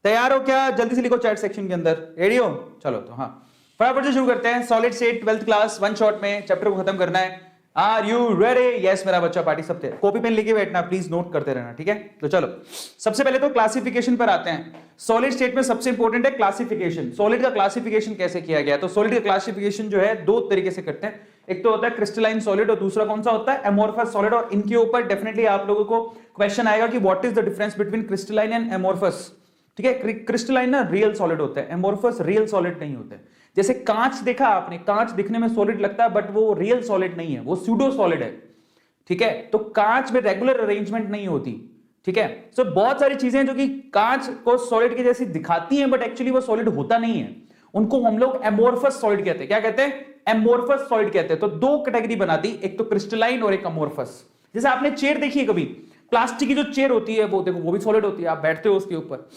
तैयार हो क्या? जल्दी से लिखो चैट सेक्शन के अंदर। रेडी हो? चलो तो हाँ, फटाफट से शुरू करते हैं। Solid state 12th class, one shot में चैप्टर को खत्म करना है। Are you ready? यस मेरा बच्चा, पार्टी सब थे। कॉपी पेन लेके बैठना, प्लीज नोट करते रहना, ठीक है? तो चलो सबसे पहले तो क्लासिफिकेशन पर आते हैं। सॉलिड स्टेट में सबसे इंपॉर्टेंट है क्लासिफिकेशन। सॉलिड का क्लासिफिकेशन कैसे किया गया? तो सॉलिड का क्लासिफिकेशन जो है दो तरीके से करते हैं। एक तो होता है क्रिस्टलाइन सॉलिड और दूसरा कौन सा होता है? Amorphous solid. और इनके ऊपर डेफिनेटली आप लोगों को क्वेश्चन आएगा कि what is the difference between crystalline and amorphous. ठीक है, क्रिस्टलाइन ना रियल सॉलिड होता है, एमोर्फस रियल सॉलिड नहीं होते। जैसे कांच देखा आपने, कांच दिखने में सॉलिड लगता है बट वो रियल सॉलिड नहीं है, वो स्यूडो सॉलिड है। ठीक है, तो कांच में रेगुलर अरेंजमेंट नहीं होती। ठीक है, सो बहुत सारी चीजें जो कि कांच को सॉलिड की जैसी दिखाती हैं बट एक्चुअली वो सॉलिड होता नहीं है, उनको हम लोग एमोर्फस सॉलिड कहते हैं। क्या कहते हैं? एमोर्फस सॉलिड कहते हैं। तो दो कैटेगरी बनाती, एक तो क्रिस्टलाइन और एक एमोर्फस। जैसे आपने चेयर देखी है कभी, प्लास्टिक की जो चेयर होती है वो देखो, वो भी सॉलिड होती है, आप बैठते हो उसके ऊपर।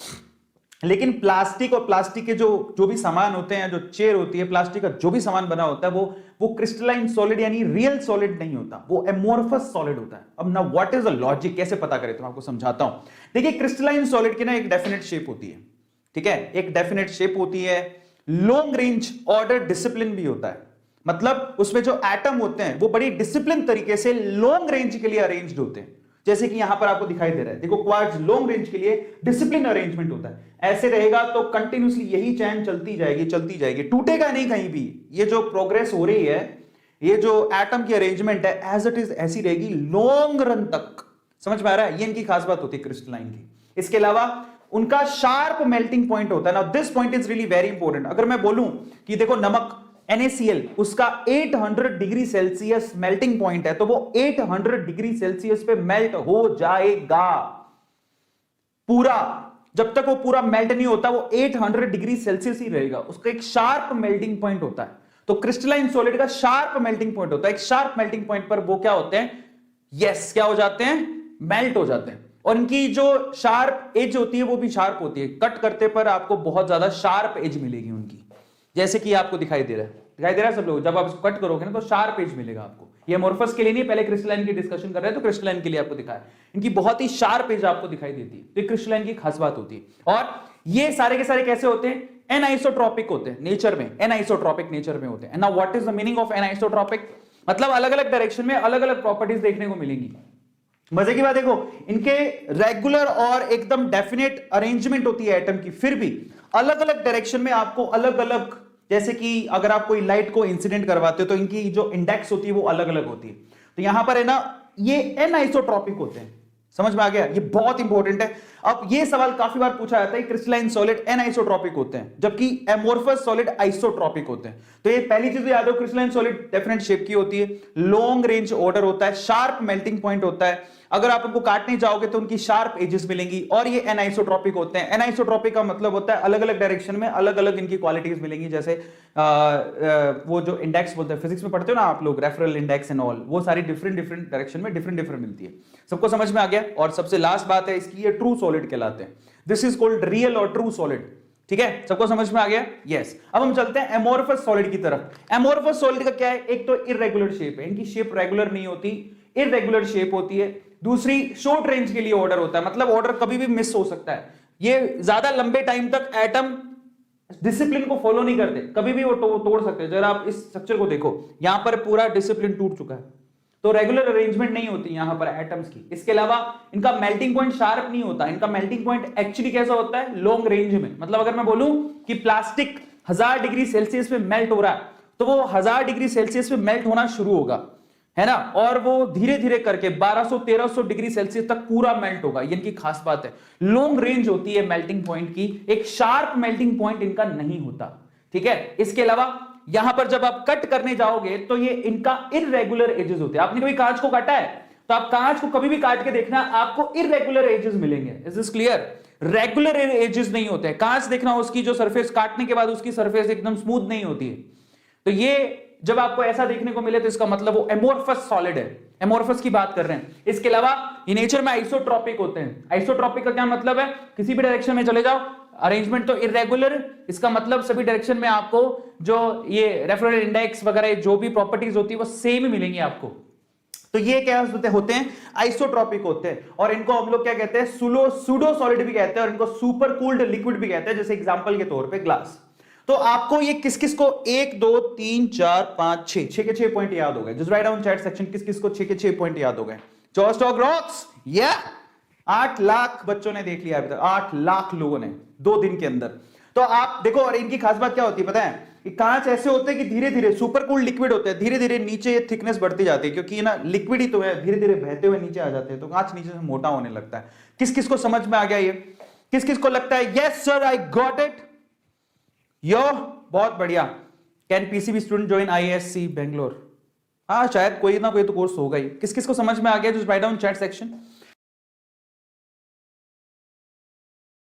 लेकिन प्लास्टिक और प्लास्टिक के जो भी सामान होते हैं, जो चेयर होती है, प्लास्टिक का जो भी सामान बना होता है, वो क्रिस्टलाइन सॉलिड यानी रियल सॉलिड नहीं होता, वो एमोर्फस सॉलिड होता है। अब ना व्हाट इज द लॉजिक, कैसे पता करें, तो मैं आपको समझाता हूं। देखिए, क्रिस्टलाइन सॉलिड की ना एक डेफिनेट शेप होती है। ठीक है, एक डेफिनेट शेप होती है, लॉन्ग रेंज ऑर्डर डिसिप्लिन भी होता है। मतलब उसमें जो एटम होते हैं वो बड़ी डिसिप्लिन तरीके से लॉन्ग रेंज के लिए अरेंज्ड होते हैं। जैसे कि यहां पर आपको दिखाई दे रहा है, देखो क्वार्ट्ज लॉन्ग रेंज के लिए डिसिप्लिन अरेंजमेंट होता है। ऐसे रहेगा तो कंटिन्यूसली यही चैन चलती जाएगी, टूटेगा नहीं कहीं भी। ये जो प्रोग्रेस हो रही है, ये जो एटम की अरेंजमेंट है एज इट इज ऐसी रहेगी लॉन्ग रन तक। समझ में आ रहा है? ये इनकी खास बात होती है क्रिस्टलाइन की। इसके अलावा उनका शार्प मेल्टिंग पॉइंट होता है ना, this point is really very important. अगर मैं बोलूं कि देखो नमक NaCl, उसका 800 डिग्री सेल्सियस मेल्टिंग पॉइंट है, तो वो 800 डिग्री सेल्सियस पे मेल्ट हो जाएगा पूरा। जब तक वो पूरा मेल्ट नहीं होता वो 800 डिग्री सेल्सियस ही रहेगा। उसका एक शार्प मेल्टिंग पॉइंट होता है। तो क्रिस्टलाइन सॉलिड का शार्प मेल्टिंग पॉइंट होता है। एक शार्प मेल्टिंग पॉइंट पर वो क्या होते हैं? यस, क्या हो जाते हैं? मेल्ट हो जाते हैं। और इनकी जो शार्प एज होती है वो भी शार्प होती है। कट करते पर आपको बहुत ज्यादा शार्प एज मिलेगी उनकी, जैसे कि आपको दिखाई दे रहा है सब लोग। जब आप इसको कट करोगे ना तो शार्प एज मिलेगा आपको। ये एमोर्फस के लिए नहीं, पहले क्रिस्टलाइन की डिस्कशन कर रहे हैं तो क्रिस्टलाइन के लिए आपको दिखाया, इनकी बहुत ही शार्प एज आपको दिखाई देती है। तो क्रिस्टलाइन की खास बात होती है। और ये सारे के सारे कैसे होते हैं? एनआइसोट्रॉपिक होते हैं नेचर में, एनआइसोट्रॉपिक नेचर में होते हैं। Now what is the meaning of anisotropic? मतलब अलग अलग डायरेक्शन में अलग अलग प्रॉपर्टीज देखने को मिलेंगी। मजे की बात देखो, इनके रेगुलर और एकदम डेफिनेट अरेंजमेंट होती है एटम की, फिर भी अलग अलग डायरेक्शन में आपको अलग अलग, जैसे कि अगर आप कोई लाइट को इंसिडेंट करवाते हो तो इनकी जो इंडेक्स होती है वो अलग अलग होती है। तो यहां पर है ना, ये एनआइसोट्रॉपिक होते हैं। समझ में आ गया? ये बहुत इंपॉर्टेंट है। अब ये सवाल काफी बार पूछा जाता है, क्रिस्टलाइन सॉलिड एनआइसोट्रॉपिक होते हैं जबकि एमोर्फस सॉलिड आइसोट्रॉपिक होते हैं। तो ये पहली चीज याद हो, क्रिस्टलाइन सॉलिड डेफिनेट शेप की होती है, लॉन्ग रेंज ऑर्डर होता है, शार्प मेल्टिंग पॉइंट होता है। अगर आप उनको काटने जाओगे तो उनकी शार्प एजेस मिलेंगी। और ये एनआइसोट्रॉपिक होते हैं। एनआइसोट्रॉपिक का मतलब होता है अलग अलग डायरेक्शन में अलग अलग इनकी क्वालिटीज मिलेंगी। जैसे वो जो इंडेक्स बोलते हैं, फिजिक्स में पढ़ते हो ना आप लोग, रेफरल इंडेक्स एंड ऑल, वो सारी डिफरेंट डिफरेंट डायरेक्शन में डिफरेंट मिलती है। सबको समझ में आ गया? और सबसे लास्ट बात है इसकी, ये ट्रू सॉलिड कहलाते हैं। दिस इज कॉल्ड रियल और ट्रू सॉलिड। ठीक है, सबको समझ में आ गया? यस। अब हम चलते हैं एमोर्फस सॉलिड की तरफ। एमोर्फस सॉलिड का क्या है? एक तो इररेगुलर शेप है, इनकी शेप रेगुलर नहीं होती, इररेगुलर शेप होती है। दूसरी, शॉर्ट रेंज के लिए ऑर्डर होता है, मतलब ऑर्डर कभी भी मिस हो सकता है। ये ज्यादा लंबे टाइम तक एटम डिसिप्लिन को फॉलो नहीं करते, कभी भी वो तोड़ सकते हैं। जरा आप इस स्ट्रक्चर को देखो, यहां पर पूरा डिसिप्लिन टूट चुका है, तो रेगुलर अरेंजमेंट नहीं होती यहां पर एटम्स की। इसके अलावा इनका मेल्टिंग पॉइंट शार्प नहीं होता, इनका मेल्टिंग पॉइंट एक्चुअली कैसा होता है? लॉन्ग रेंज में। मतलब अगर मैं बोलूं कि प्लास्टिक 1000 डिग्री सेल्सियस पे मेल्ट हो रहा है, तो वो 1000 डिग्री सेल्सियस पे मेल्ट होना शुरू होगा, है ना, और वो धीरे धीरे करके 1200-1300 डिग्री सेल्सियस तक पूरा मेल्ट होगा। ये इनकी खास बात है, लॉन्ग रेंज होती है मेल्टिंग पॉइंट की, एक शार्प मेल्टिंग पॉइंट इनका नहीं होता। ठीक है, इसके अलावा यहां पर जब आप कट करने जाओगे तो ये इनका इररेगुलर एजेस होते हैं। आपने कभी कांच को काटा है तो आप कांच को कभी भी काट के देखना, आपको इररेगुलर एजेस मिलेंगे। Is this clear? Regular edges नहीं होते। कांच देखना, उसकी जो सरफेस काटने के बाद उसकी सरफेस एकदम स्मूथ नहीं होती है। तो ये जब आपको ऐसा देखने को मिले तो इसका मतलब वो एमोर्फस सॉलिड है, एमोर्फस की बात कर रहे हैं। इसके अलावा ये नेचर में आइसोट्रॉपिक होते हैं। आइसोट्रॉपिक का क्या मतलब है? किसी भी डायरेक्शन में चले जाओ, अरेंजमेंट तो इररेगुलर, इसका मतलब सभी डायरेक्शन में आपको जो ये रेफरल इंडेक्स वगैरह जो भी प्रॉपर्टीज होती है वो सेम मिलेंगी आपको। तो ये क्या होते हैं, आइसोट्रॉपिक होते हैं, और इनको हम लोग क्या कहते हैं, सूडो सॉलिड भी कहते हैं, और इनको सुपर कूल्ड लिक्विड भी कहते हैं, जैसे एग्जांपल के तौर पे ग्लास। तो आपको ये किस किस को 1 2 3 4 5 6 के 6 पॉइंट याद हो गए, just write down chat section किस किस को 6 के 6 पॉइंट याद हो गए। जॉस्ट ऑफ रॉक्स, या 8 लाख बच्चों ने देख लिया अभी तक, 8 लाख लोगों ने 2 दिन के अंदर। तो आप देखो, और इनकी खास बात क्या होती है पता है, कि कांच ऐसे होते हैं कि धीरे धीरे सुपर कूल्ड लिक्विड होते हैं, धीरे धीरे नीचे ये थिकनेस बढ़ती जाती है, क्योंकि ना लिक्विड ही तो है, धीरे धीरे बहते हुए नीचे आ जाते हैं, तो कांच नीचे से मोटा होने लगता है। किस किस को समझ में आ गया ये, किस किस को लगता है yes sir I got it, यो बहुत बढ़िया। Can PCB student join IISc Bangalore, हाँ शायद कोई ना कोई तो कोर्स होगा ही। किस किस को समझ में आ गया, just write down chat section.